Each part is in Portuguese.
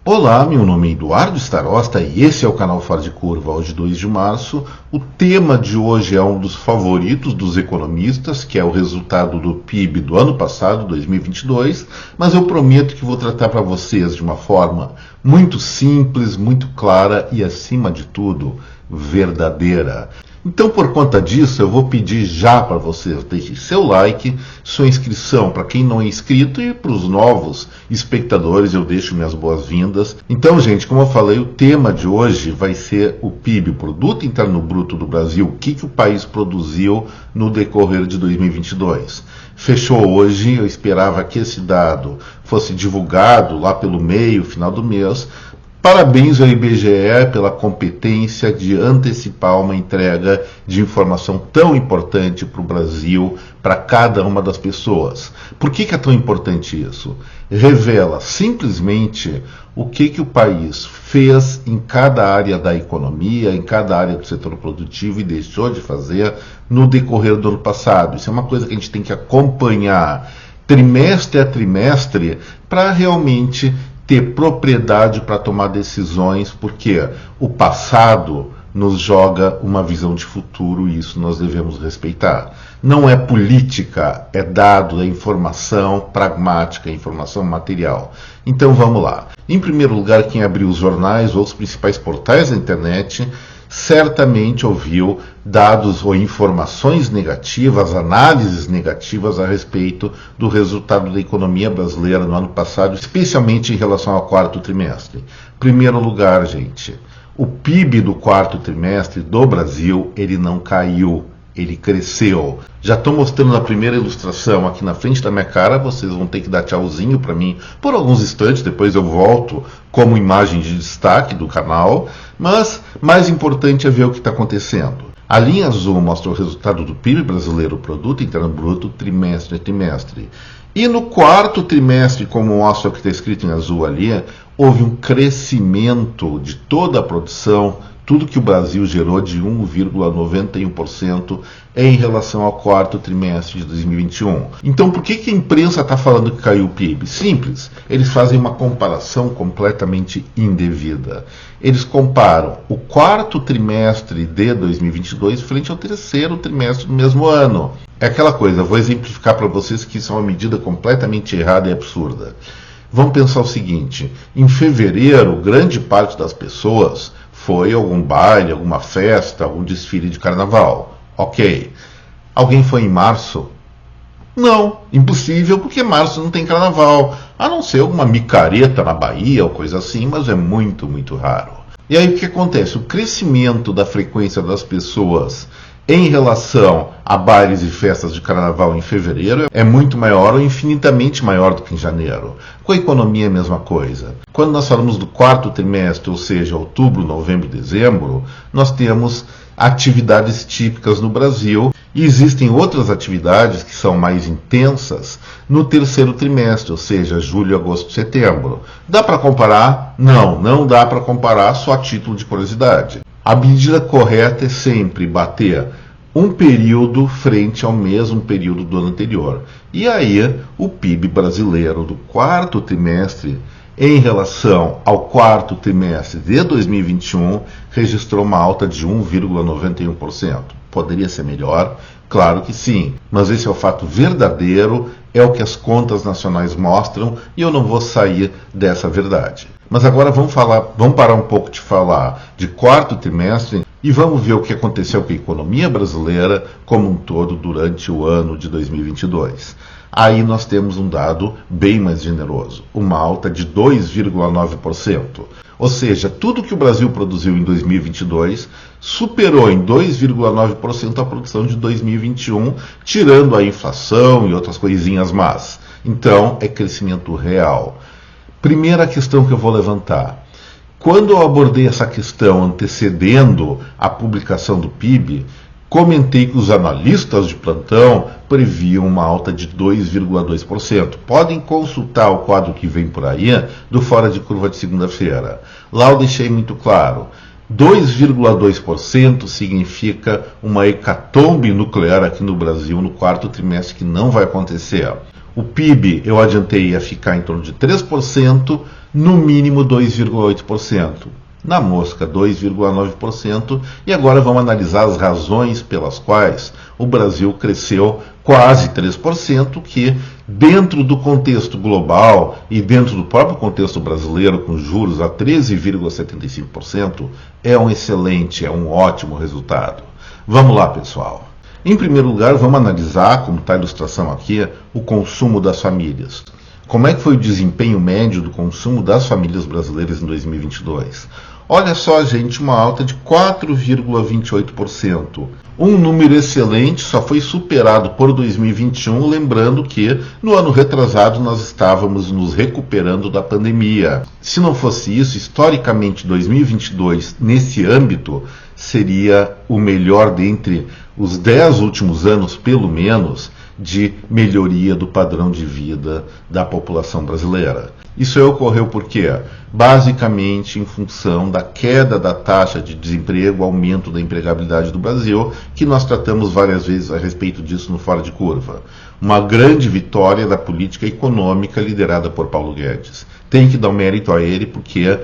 Olá, meu nome é Eduardo Starosta e esse é o canal Fora de Curva. Hoje, 2 de março, o tema de hoje é um dos favoritos dos economistas, que é o resultado do PIB do ano passado, 2022, mas eu prometo que vou tratar para vocês de uma forma muito simples, muito clara e, acima de tudo, verdadeira. Então, por conta disso, eu vou pedir já para vocês deixem seu like, sua inscrição para quem não é inscrito e para os novos espectadores eu deixo minhas boas-vindas. Então, gente, como eu falei, o tema de hoje vai ser o PIB, o Produto Interno Bruto do Brasil, o que o país produziu no decorrer de 2022. Fechou hoje, eu esperava que esse dado fosse divulgado lá pelo meio, final do mês. Parabéns ao IBGE pela competência de antecipar uma entrega de informação tão importante para o Brasil, para cada uma das pessoas. Por que é tão importante isso? Revela simplesmente o que o país fez em cada área da economia, em cada área do setor produtivo e deixou de fazer no decorrer do ano passado. Isso é uma coisa que a gente tem que acompanhar trimestre a trimestre para realmente ter propriedade para tomar decisões, porque o passado nos joga uma visão de futuro e isso nós devemos respeitar. Não é política, é dado, é informação pragmática, é informação material. Então vamos lá. Em primeiro lugar, quem abriu os jornais ou os principais portais da internet certamente ouviu dados ou informações negativas, análises negativas a respeito do resultado da economia brasileira no ano passado, especialmente em relação ao quarto trimestre. Primeiro lugar, gente, o PIB do quarto trimestre do Brasil, ele não caiu, ele cresceu. Já estou mostrando a primeira ilustração aqui na frente da minha cara, vocês vão ter que dar tchauzinho para mim por alguns instantes, depois eu volto como imagem de destaque do canal, mas mais importante é ver o que está acontecendo. A linha azul mostra o resultado do PIB brasileiro, Produto Interno Bruto, trimestre a trimestre. E no quarto trimestre, como mostra o que está escrito em azul ali, houve um crescimento de toda a produção, tudo que o Brasil gerou de 1,91% em relação ao quarto trimestre de 2021. Então, por que a imprensa está falando que caiu o PIB? Simples, eles fazem uma comparação completamente indevida. Eles comparam o quarto trimestre de 2022 frente ao terceiro trimestre do mesmo ano. É aquela coisa, vou exemplificar para vocês que isso é uma medida completamente errada e absurda. Vamos pensar o seguinte, em fevereiro, grande parte das pessoas foi a algum baile, alguma festa, algum desfile de carnaval. Ok. Alguém foi em março? Não, impossível, porque março não tem carnaval. A não ser alguma micareta na Bahia ou coisa assim, mas é muito, muito raro. E aí o que acontece? O crescimento da frequência das pessoas em relação a bailes e festas de carnaval em fevereiro é muito maior ou infinitamente maior do que em janeiro. Com a economia é a mesma coisa. Quando nós falamos do quarto trimestre, ou seja, outubro, novembro e dezembro, nós temos atividades típicas no Brasil e existem outras atividades que são mais intensas no terceiro trimestre, ou seja, julho, agosto e setembro. Dá para comparar? Não, não dá para comparar, só a título de curiosidade. A medida correta é sempre bater um período frente ao mesmo período do ano anterior. E aí, o PIB brasileiro do quarto trimestre, em relação ao quarto trimestre de 2021, registrou uma alta de 1,91%. Poderia ser melhor? Claro que sim, mas esse é o fato verdadeiro, é o que as contas nacionais mostram e eu não vou sair dessa verdade. Mas agora vamos parar um pouco de falar de quarto trimestre e vamos ver o que aconteceu com a economia brasileira como um todo durante o ano de 2022. Aí nós temos um dado bem mais generoso, uma alta de 2,9%. Ou seja, tudo que o Brasil produziu em 2022 superou em 2,9% a produção de 2021, tirando a inflação e outras coisinhas más. Então, é crescimento real. Primeira questão que eu vou levantar. Quando eu abordei essa questão antecedendo a publicação do PIB, comentei que os analistas de plantão previam uma alta de 2,2%. Podem consultar o quadro que vem por aí do Fora de Curva de segunda-feira. Lá eu deixei muito claro. 2,2% significa uma hecatombe nuclear aqui no Brasil no quarto trimestre que não vai acontecer. O PIB, eu adiantei, ia ficar em torno de 3%, no mínimo 2,8%. Na mosca, 2,9%, e agora vamos analisar as razões pelas quais o Brasil cresceu quase 3%, que dentro do contexto global e dentro do próprio contexto brasileiro, com juros a 13,75%, é um excelente, é um ótimo resultado. Vamos lá, pessoal. Em primeiro lugar, vamos analisar, como está a ilustração aqui, o consumo das famílias. Como é que foi o desempenho médio do consumo das famílias brasileiras em 2022? Olha só, gente, uma alta de 4,28%. Um número excelente, só foi superado por 2021, lembrando que no ano retrasado nós estávamos nos recuperando da pandemia. Se não fosse isso, historicamente 2022, nesse âmbito, seria o melhor dentre os 10 últimos anos, pelo menos, de melhoria do padrão de vida da população brasileira. Isso ocorreu por quê? Basicamente em função da queda da taxa de desemprego, aumento da empregabilidade do Brasil, que nós tratamos várias vezes a respeito disso no Fora de Curva. Uma grande vitória da política econômica liderada por Paulo Guedes. Tem que dar um mérito a ele, porque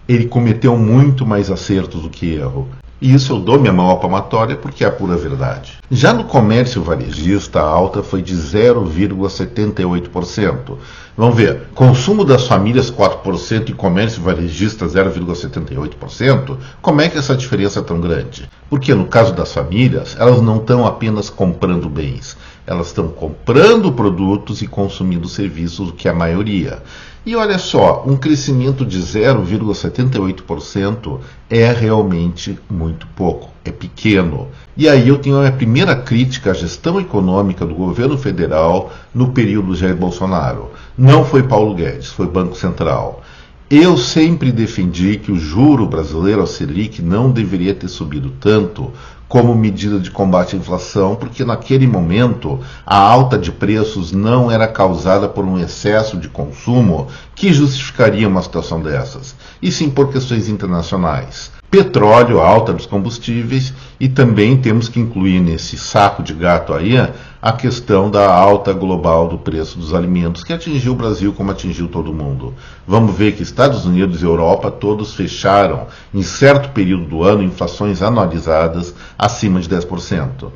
ele cometeu muito mais acertos do que erro. E isso eu dou minha mão à palmatória porque é a pura verdade. Já no comércio varejista, a alta foi de 0,78%. Vamos ver, consumo das famílias 4% e comércio varejista 0,78%. Como é que essa diferença é tão grande? Porque no caso das famílias, elas não estão apenas comprando bens, elas estão comprando produtos e consumindo serviços, o que é a maioria. E olha só, um crescimento de 0,78% é realmente muito pouco, é pequeno. E aí eu tenho a primeira crítica à gestão econômica do governo federal no período Jair Bolsonaro. Não foi Paulo Guedes, foi Banco Central. Eu sempre defendi que o juro brasileiro, a Selic, não deveria ter subido tanto como medida de combate à inflação, porque naquele momento a alta de preços não era causada por um excesso de consumo que justificaria uma situação dessas, e sim por questões internacionais. Petróleo, a alta dos combustíveis, e também temos que incluir nesse saco de gato aí a questão da alta global do preço dos alimentos, que atingiu o Brasil como atingiu todo mundo. Vamos ver que Estados Unidos e Europa todos fecharam, em certo período do ano, inflações anualizadas acima de 10%.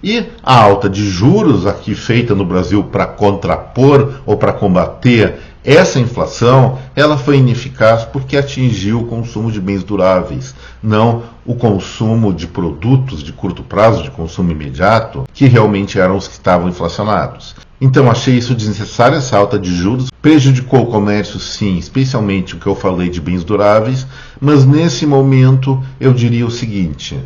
E a alta de juros aqui feita no Brasil para contrapor ou para combater essa inflação, ela foi ineficaz porque atingiu o consumo de bens duráveis, não o consumo de produtos de curto prazo, de consumo imediato, que realmente eram os que estavam inflacionados. Então achei isso desnecessário, essa alta de juros, prejudicou o comércio sim, especialmente o que eu falei de bens duráveis, mas nesse momento eu diria o seguinte: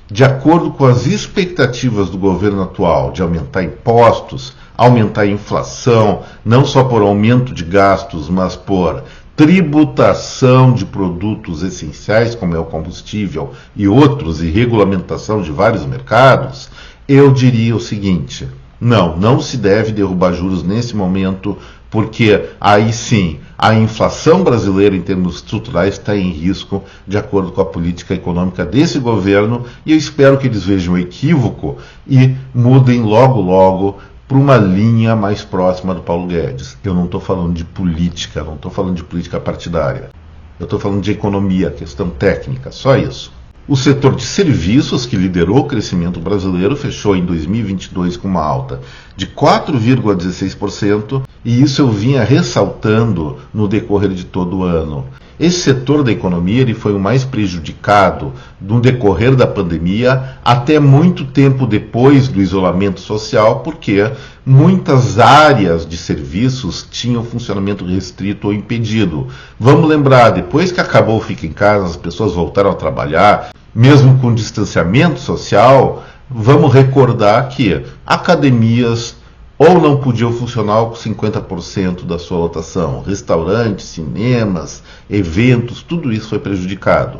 de acordo com as expectativas do governo atual de aumentar impostos, aumentar a inflação, não só por aumento de gastos, mas por tributação de produtos essenciais, como é o combustível e outros, e regulamentação de vários mercados, eu diria o seguinte: não se deve derrubar juros nesse momento, porque aí sim a inflação brasileira em termos estruturais está em risco, de acordo com a política econômica desse governo, e eu espero que eles vejam o equívoco e mudem logo para uma linha mais próxima do Paulo Guedes. Eu não estou falando de política, não estou falando de política partidária. Eu estou falando de economia, questão técnica, só isso. O setor de serviços, que liderou o crescimento brasileiro, fechou em 2022 com uma alta de 4,16%, e isso eu vinha ressaltando no decorrer de todo o ano. Esse setor da economia ele foi o mais prejudicado no decorrer da pandemia, até muito tempo depois do isolamento social, porque muitas áreas de serviços tinham funcionamento restrito ou impedido. Vamos lembrar, depois que acabou o Fica em Casa, as pessoas voltaram a trabalhar, mesmo com distanciamento social, vamos recordar que academias ou não podiam funcionar com 50% da sua lotação. Restaurantes, cinemas, eventos, tudo isso foi prejudicado.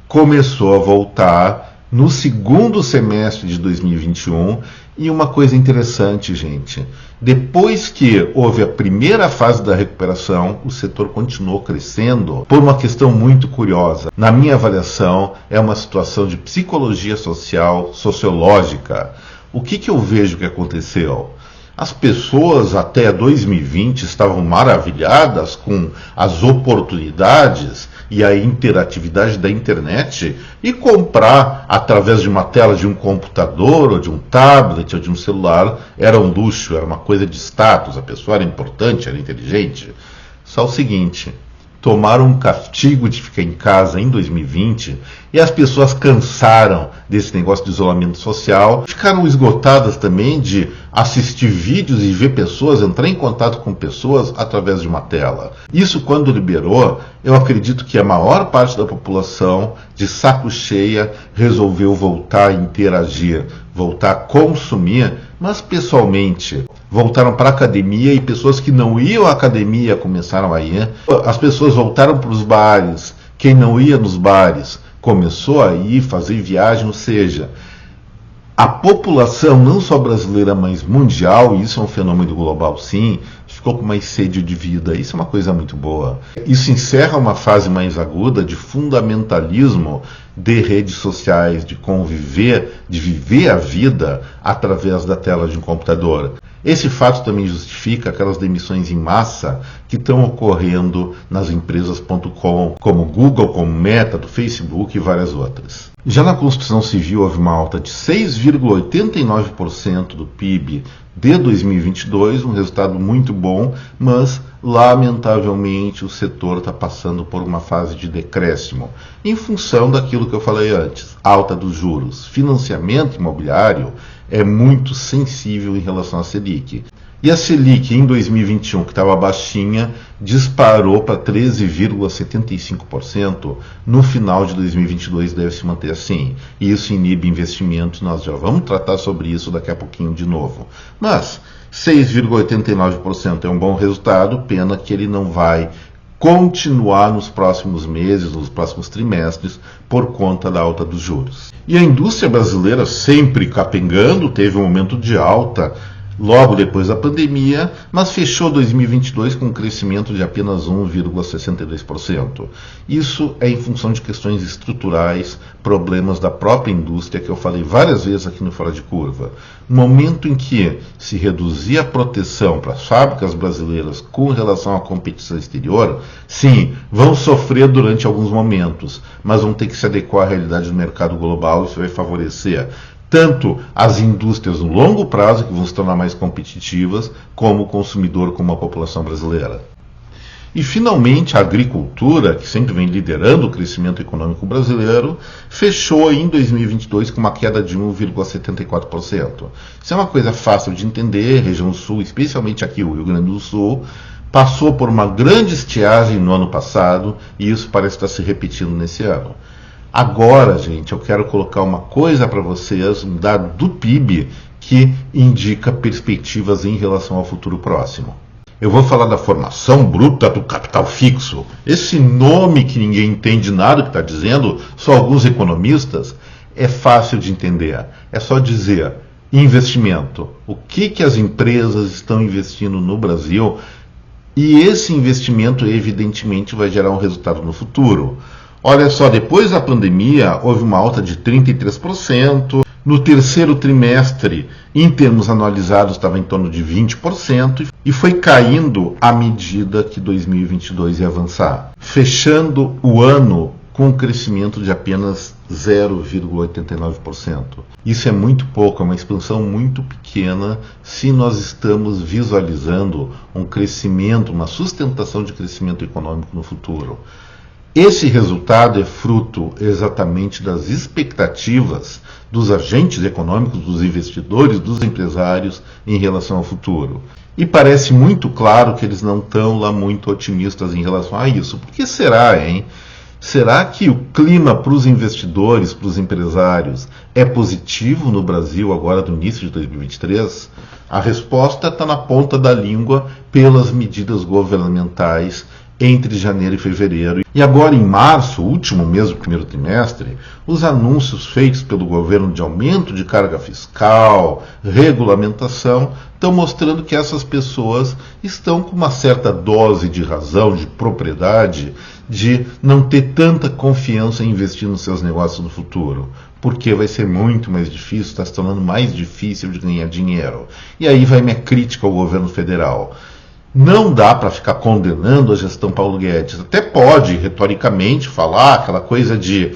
Começou a voltar no segundo semestre de 2021, e uma coisa interessante, gente, depois que houve a primeira fase da recuperação, o setor continuou crescendo por uma questão muito curiosa. Na minha avaliação, é uma situação de psicologia social, sociológica. O que eu vejo que aconteceu? As pessoas até 2020 estavam maravilhadas com as oportunidades e a interatividade da internet, e comprar através de uma tela de um computador, ou de um tablet, ou de um celular era um luxo, era uma coisa de status, a pessoa era importante, era inteligente. Só o seguinte: tomaram um castigo de ficar em casa em 2020 e as pessoas cansaram desse negócio de isolamento social, ficaram esgotadas também de assistir vídeos e ver pessoas, entrar em contato com pessoas através de uma tela. Isso, quando liberou, eu acredito que a maior parte da população, de saco cheia, resolveu voltar a interagir, voltar a consumir, mas pessoalmente. Voltaram para a academia, e pessoas que não iam à academia começaram a ir. As pessoas voltaram para os bares. Quem não ia nos bares começou a ir, fazer viagem, ou seja, a população, não só brasileira, mas mundial, e isso é um fenômeno global sim, ficou com mais sede de vida. Isso é uma coisa muito boa. Isso encerra uma fase mais aguda de fundamentalismo de redes sociais, de conviver, de viver a vida através da tela de um computador. Esse fato também justifica aquelas demissões em massa que estão ocorrendo nas empresas.com, como Google, como Meta, do Facebook e várias outras. Já na construção civil houve uma alta de 6,89% do PIB de 2022, um resultado muito bom, mas lamentavelmente o setor está passando por uma fase de decréscimo, em função daquilo que eu falei antes, alta dos juros. Financiamento imobiliário é muito sensível em relação à Selic. E a Selic em 2021, que estava baixinha, disparou para 13,75%. No final de 2022 deve se manter assim. E isso inibe investimentos, nós já vamos tratar sobre isso daqui a pouquinho de novo. Mas 6,89% é um bom resultado, pena que ele não vai continuar nos próximos meses, nos próximos trimestres, por conta da alta dos juros. E a indústria brasileira, sempre capengando, teve um momento de alta logo depois da pandemia, mas fechou 2022 com um crescimento de apenas 1,62%. Isso é em função de questões estruturais, problemas da própria indústria, que eu falei várias vezes aqui no Fora de Curva. No momento em que se reduzir a proteção para as fábricas brasileiras com relação à competição exterior, sim, vão sofrer durante alguns momentos, mas vão ter que se adequar à realidade do mercado global. Isso vai favorecer tanto as indústrias no longo prazo, que vão se tornar mais competitivas, como o consumidor, como a população brasileira. E, finalmente, a agricultura, que sempre vem liderando o crescimento econômico brasileiro, fechou em 2022 com uma queda de 1,74%. Isso é uma coisa fácil de entender. Região Sul, especialmente aqui o Rio Grande do Sul, passou por uma grande estiagem no ano passado, e isso parece estar se repetindo nesse ano. Agora, gente, eu quero colocar uma coisa para vocês, um dado do PIB que indica perspectivas em relação ao futuro próximo. Eu vou falar da formação bruta do capital fixo. Esse nome que ninguém entende nada que está dizendo, só alguns economistas, é fácil de entender. É só dizer investimento. O que as empresas estão investindo no Brasil, e esse investimento evidentemente vai gerar um resultado no futuro. Olha só, depois da pandemia houve uma alta de 33%, no terceiro trimestre, em termos anualizados, estava em torno de 20%, e foi caindo à medida que 2022 ia avançar, fechando o ano com um crescimento de apenas 0,89%. Isso é muito pouco, é uma expansão muito pequena se nós estamos visualizando um crescimento, uma sustentação de crescimento econômico no futuro. Esse resultado é fruto exatamente das expectativas dos agentes econômicos, dos investidores, dos empresários em relação ao futuro. E parece muito claro que eles não estão lá muito otimistas em relação a isso. Por que será, hein? Será que o clima para os investidores, para os empresários, é positivo no Brasil agora no início de 2023? A resposta está na ponta da língua pelas medidas governamentais entre janeiro e fevereiro. E agora em março, último mês do primeiro trimestre, os anúncios feitos pelo governo de aumento de carga fiscal, regulamentação, estão mostrando que essas pessoas estão com uma certa dose de razão, de propriedade, de não ter tanta confiança em investir nos seus negócios no futuro, porque vai ser muito mais difícil, está se tornando mais difícil de ganhar dinheiro. E aí vai minha crítica ao governo federal. Não dá para ficar condenando a gestão Paulo Guedes. Até pode, retoricamente, falar aquela coisa de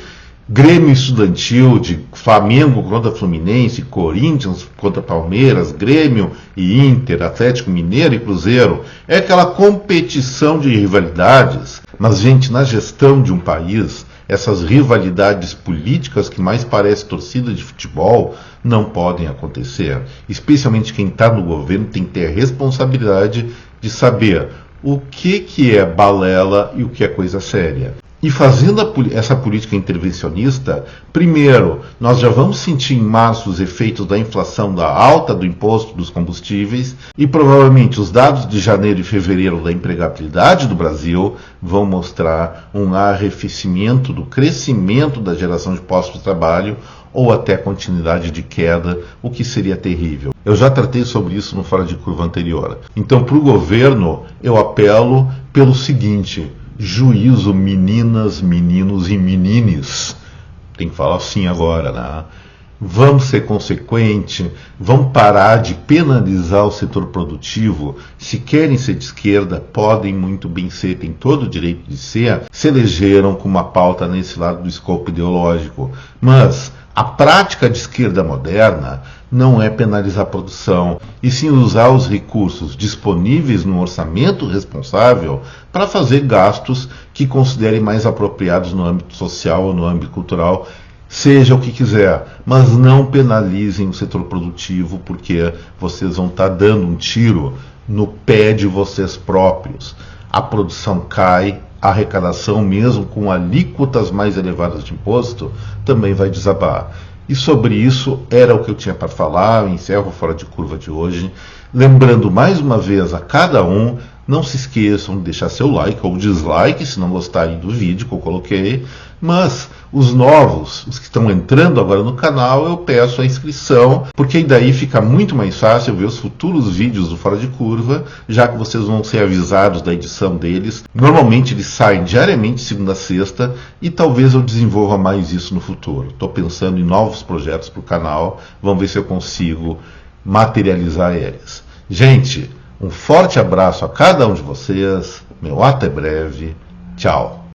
Grêmio estudantil, de Flamengo contra Fluminense, Corinthians contra Palmeiras, Grêmio e Inter, Atlético Mineiro e Cruzeiro. É aquela competição de rivalidades. Mas, gente, na gestão de um país, essas rivalidades políticas que mais parece torcida de futebol não podem acontecer. Especialmente quem está no governo tem que ter a responsabilidade de saber o que é balela e o que é coisa séria. E fazendo essa política intervencionista, primeiro, nós já vamos sentir em março os efeitos da inflação da alta do imposto dos combustíveis e provavelmente os dados de janeiro e fevereiro da empregabilidade do Brasil vão mostrar um arrefecimento do crescimento da geração de postos de trabalho ou até continuidade de queda, o que seria terrível. Eu já tratei sobre isso no Fora de Curva anterior. Então, para o governo, eu apelo pelo seguinte: juízo, meninas, meninos e menines. Tem que falar assim agora, né? Vamos ser consequentes, vamos parar de penalizar o setor produtivo. Se querem ser de esquerda, podem muito bem ser, têm todo o direito de ser, se elegeram com uma pauta nesse lado do escopo ideológico. Mas a prática de esquerda moderna não é penalizar a produção, e sim usar os recursos disponíveis no orçamento responsável para fazer gastos que considerem mais apropriados no âmbito social ou no âmbito cultural, seja o que quiser, mas não penalizem o setor produtivo, porque vocês vão estar dando um tiro no pé de vocês próprios. A produção cai, a arrecadação, mesmo com alíquotas mais elevadas de imposto, também vai desabar. E sobre isso era o que eu tinha para falar. Eu encerro o Fora de Curva de hoje. Lembrando mais uma vez a cada um, não se esqueçam de deixar seu like ou dislike se não gostarem do vídeo que eu coloquei. Mas os novos, os que estão entrando agora no canal, eu peço a inscrição, porque daí fica muito mais fácil ver os futuros vídeos do Fora de Curva, já que vocês vão ser avisados da edição deles. Normalmente eles saem diariamente, segunda a sexta, e talvez eu desenvolva mais isso no futuro. Estou pensando em novos projetos para o canal, vamos ver se eu consigo materializar eles. Gente, um forte abraço a cada um de vocês, meu até breve, tchau.